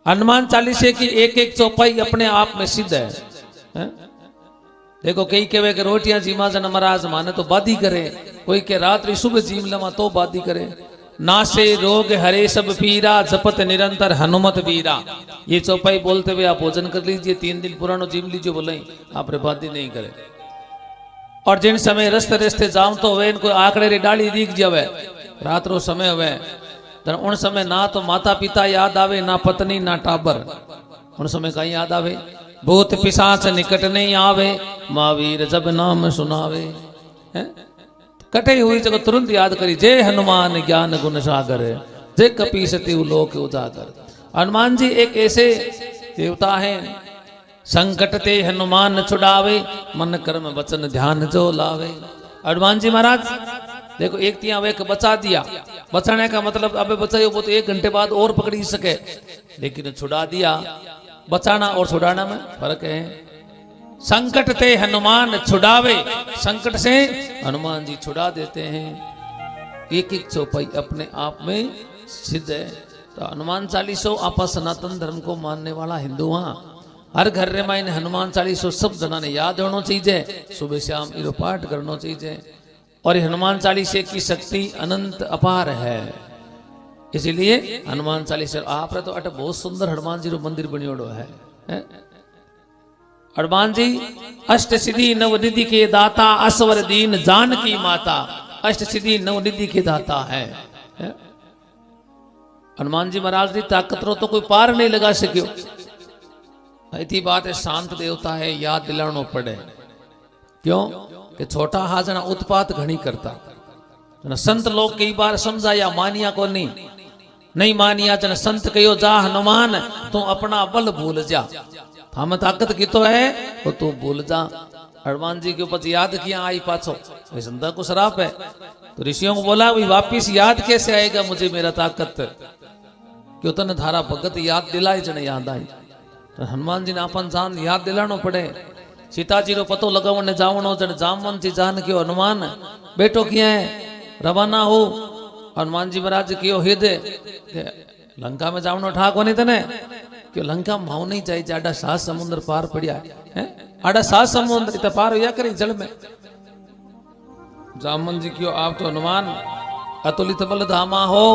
हनुमान चालीसे की एक एक चौपाई अपने आप में सिद्ध है? देखो कई कहे कि रोटियां जीमा जन महाराज माने तो बादी करे, कोई के रात्रि सुबह जीम लमा तो बादी करे। नासे रोग हरे सब पीरा जपत निरंतर हनुमत वीरा। ये चौपाई बोलते हुए आप भोजन कर लीजिए, 3 दिन पुरानो जीम लीजिए, बोले आप बादी नहीं करे। और जिन समय रस्ते रस्ते जाम तो वे इनको आंकड़े री डाली दिख जावे, रात रो समय हुए उन समय ना तो माता पिता याद आवे, ना पत्नी ना टाबर। उन समय कहीं याद आवे, भूत पिशाच निकट नहीं आवे, महावीर जब नाम सुनावे। कटे हुई जगह तुरंत याद करी, जय हनुमान ज्ञान गुण सागर, जय कपी सती लोक उजागर। हनुमान जी एक ऐसे देवता हैं, संकट ते हनुमान छुड़ावे, मन कर्म वचन ध्यान जो लावे। हनुमान जी महाराज देखो एक तिया वे बचा दिया, बचाने का मतलब अब बचायो वो तो 1 घंटे बाद और पकड़ी सके, लेकिन छुड़ा दिया। बचाना और छुड़ाना में फर्क है। संकट ते हनुमान छुड़ावे, संकट से हनुमान जी छुड़ा देते हैं। एक एक चौपाई अपने आप में सिद्ध है। तो हनुमान चालीसो आपा सनातन धर्म को मानने वाला हिंदू हर घर रे में हनुमान चालीसो सब जना ने याद होना चाहिए, सुबह शाम इरो पाठ करना चाहिए। और हनुमान चालीसे की शक्ति अनंत अपार है, इसीलिए हनुमान चालीसा आप तो अट बहुत सुंदर हनुमान जी रो मंदिर बनियोड़ो है। हनुमान जी अष्ट सिद्धि नव निधि के दाता, असवर दीन जानकी माता। अष्ट सिद्धि नव निधि के दाता है। हनुमान जी महाराज की ताकत रो तो कोई पार नहीं लगा सको। इतनी बात है, शांत देवता है, याद दिलानो पड़े। क्यों कि छोटा हाजना उत्पात घनी करता। संत लोग कई बार समझाया, मानिया को नहीं मानिया। जन संत कहो जा हनुमान तू अपना बल भूल जा, हम ताकत की तो है वो तू भूल जा। हनुमान जी के ऊपर याद किया आई पाछो, संता को शराप है। तो ऋषियों को बोला भाई वापिस याद कैसे आएगा मुझे मेरा ताकत, क्यों तन धारा भगत याद दिलाई जन याद आई। तो हनुमान जी ने अपन जान याद दिलानो पड़े। सीता जी रो पतो लगावने जावनो जन जामवन जी जान क्यों हनुमान बेटो किया है रवाना हो। हनुमान जी महाराज क्यों हिद लंका में जावनो ठाक होने तने क्यों लंका में भाव नहीं चाहिए, जाडा 7 समुद्र पार पड़िया है। आडा 7 समुद्र इत पार होया करी जल में। जामवन जी क्यों आप तो हनुमान अतुलित बल धामा हो,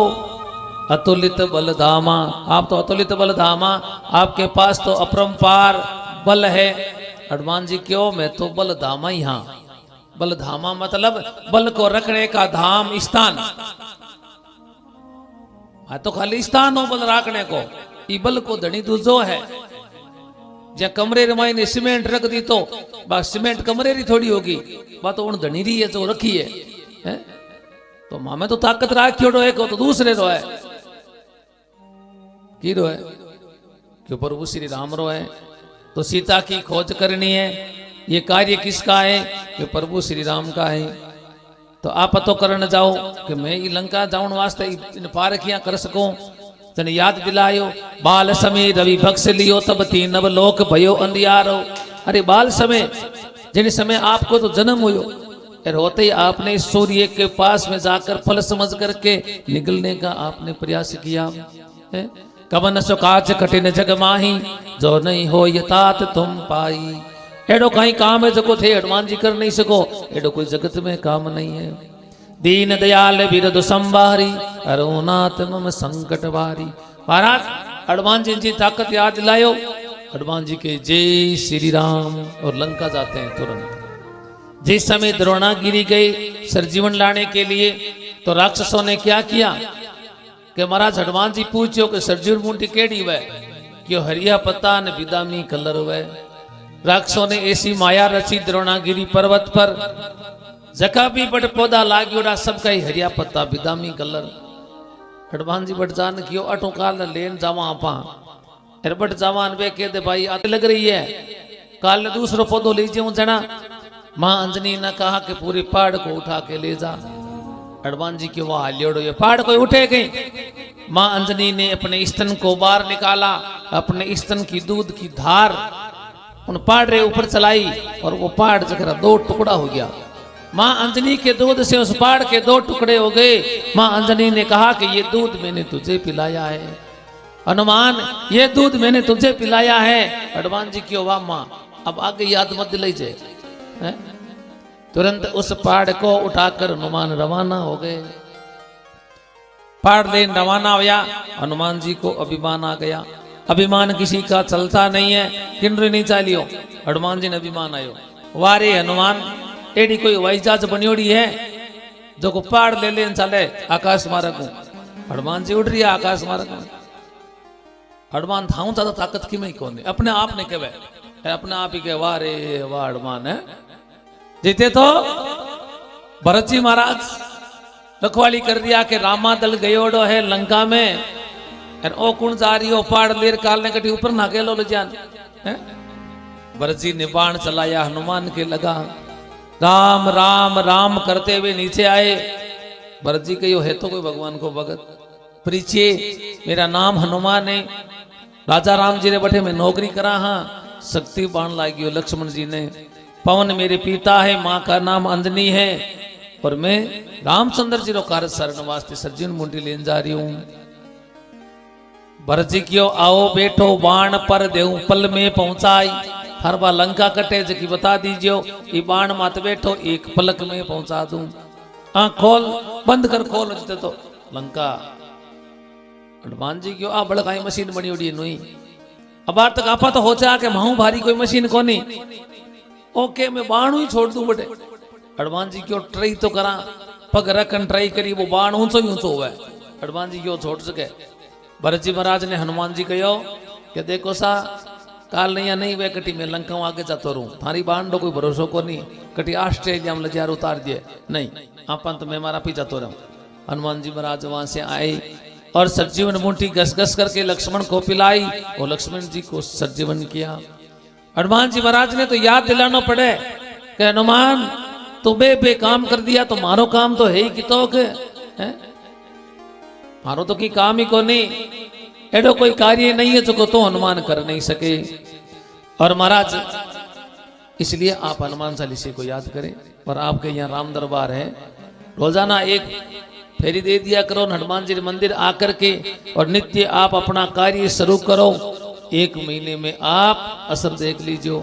अतुलित बल धामा। आप तो अतुलित बल धामा, आपके पास तो अपरंपार बल है। हनुमान जी क्यों मैं तो बल धामा ही हाँ। बल धामा मतलब बल को रखने का धाम, स्थान। तो खाली स्थान हो बल रखने को, ई बल को धनी दूजो है। जहाँ कमरे रमाई ने सीमेंट रख दी तो बस सीमेंट कमरे री थोड़ी होगी, बात तो उन धनी री है जो रखी है। तो मामे तो ताकत राखियोड़ो है, तो दूसरे रो है की रो है क्यों प्रभु श्री राम रो है। तो सीता की खोज करनी है, ये कार्य किसका है कि प्रभु श्री राम का है। तो आप तो करने जाओ कि मैं ये लंका जाऊन वास्ते इन पारखियां कर सकूं। तन याद दिलायो बाल समय रवि बख्श लियो तब 3 नव लोक भयो अंधियारो। अरे बाल समय जिन समय आपको तो जन्म हुयो, होते ही आपने सूर्य के पास में जाकर फल समझ करके निकलने का आपने प्रयास किया है। कवन सुकाच कठिन जग माही जो नहीं हो यतात तुम पाई। एडो कहीं काम है जो थे हनुमान जी कर नहीं सको, एडो कोई जगत में काम नहीं है। दीन दयाल बिरदु संवारी अरुणात मम संकट वारी। महाराज हनुमान जी ताकत याद दिलायो। हनुमान जी के जय श्री राम और लंका जाते हैं तुरंत। जिस समय द्रोणागिरी गए सरजीवन लाने के लिए, तो राक्षसों ने क्या किया कि महाराज हनुमान जी पूछो कि सरजीवन मुंडी केड़ी हुए क्यों हरिया पत्ता ने बिदामी कलर हुए। राक्षसों ने ऐसी माया रची द्रोणागिरी पर्वत पर, जका भी बट पौधा लाग्योड़ा सबका ही हरिया पत्ता बिदामी कलर। हनुमान जी बट जान क्यों अटो काल लेन जावा आपा बट जवान वे कह दे भाई आते लग रही है, काल ने दूसरो पौधो लीजिए जना। मां अंजनी ने कहा कि पूरी पहाड़ को उठा के ले जा। हनुमान जी की वहां लियोड़ो ये पहाड़ कोई उठे गई। मां अंजनी ने अपने स्तन को बाहर निकाला, अपने स्तन की दूध की धार उन पहाड़ रे ऊपर चलाई और वो पहाड़ जगह 2 टुकड़ा हो गया। मां अंजनी के दूध से उस पहाड़ के 2 टुकड़े हो गए। मां अंजनी ने कहा कि ये दूध मैंने तुझे पिलाया है। हनुमान ये दूध मैंने तुझे पिलाया है। हनुमान जी क्यों वाह माँ, अब आगे याद मत दिलाई जाए। हैं? तुरंत उस पहाड़ को उठाकर हनुमान रवाना हो गए। पहाड़ लेन रवाना होया। हनुमान जी को अभिमान आ गया। अभिमान किसी का चलता नहीं है, किन्नर नहीं चालियो। हनुमान जी ने अभिमान आयो, वारे हनुमान एडी कोई हवाई जहाज बनियोड़ी है जो को पहाड़ ले लेन चले आकाश मार्ग को। हनुमान जी उड़ रही है आकाश मार्ग में। हनुमान थाऊ ज्यादा ताकत की में कौन अपने आप ने कहे, अपने आप ही कहे वाह रे वाह हनुमान है। जीते तो भरत जी महाराज रखवाली कर दिया कि रामा दल गयोड़ो है लंका में, ओ कुण जा रही हो पहाड़ लेर कालने कटी ऊपर ना के लो जान। भरत जी ने बाण चलाया, हनुमान के लगा। राम राम राम करते हुए नीचे आए। भरत जी कहो है तो कोई भगवान को भगत परिचय, मेरा नाम हनुमान है। राजा राम जी ने बैठे मैं नौकरी करा हाँ। शक्ति बाण लागियो लक्ष्मण जी ने, पवन मेरे पिता है, माँ का नाम अंजनी है, और मैं रामचंद्र जी रो कार्य शरण वास्ते सर्जुन मुंडी लेन जा रही हूं। भरत जी क्यों आओ बैठो बाण पर देऊ पल में पहुंचाई। हर बार लंका कटे जकी बता दीजियो, ये बाण मत बैठो एक पलक में पहुंचा दूं। आँख खोल बंद कर खोल जते तो लंका। हनुमान जी क्यों आ बड़काई मशीन बनी उड़ी नुई। अब तक आपा तो हो जा के महू भारी कोई मशीन कोनी, ओके मैं बाण ही छोड़ दूं बटे। हनुमान जी क्यों ट्राई तो करा, पग रखन ट्राई करी, वो बाण ऊंचो ही ऊंचो हुआ। हनुमान जी क्यों छोड़ सके। भरत जी महाराज ने हनुमान जी कहो कि देखो सा काल नहीं या नहीं वे कटी मैं लंका आगे जातो रहूं, थारी बाण कोई भरोसो को नहीं, कटी ऑस्ट्रेलिया में लजार उतार दिए नहीं, आपन तो मैं मारा पीछा तो रहूं। हनुमान जी महाराज वहां से आए और सज्जीवन मुंठी घस घस करके लक्ष्मण को पिलाई और लक्ष्मण जी को सज्जीवन किया। हनुमान जी महाराज ने तो याद दिलाना पड़े कि हनुमान तू बे काम कर दिया तो मारो काम तो है ही कि तो के मारो तो की काम ही को नहीं, एडो कोई कार्य नहीं है जो तो हनुमान कर नहीं सके। और महाराज इसलिए आप हनुमान चालीसा को याद करें। और आपके यहाँ राम दरबार है, रोजाना एक फेरी दे दिया करो हनुमान जी मंदिर आकर के, और नित्य आप अपना कार्य शुरू करो। 1 महीने में आप असर देख लीजिए।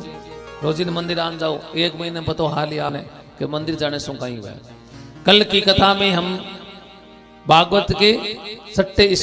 रोजिन मंदिर आन जाओ, 1 महीने में पतो हाल ही हाल है कि मंदिर जाने सो कहीं हुआ है। कल की कथा में हम भागवत के 6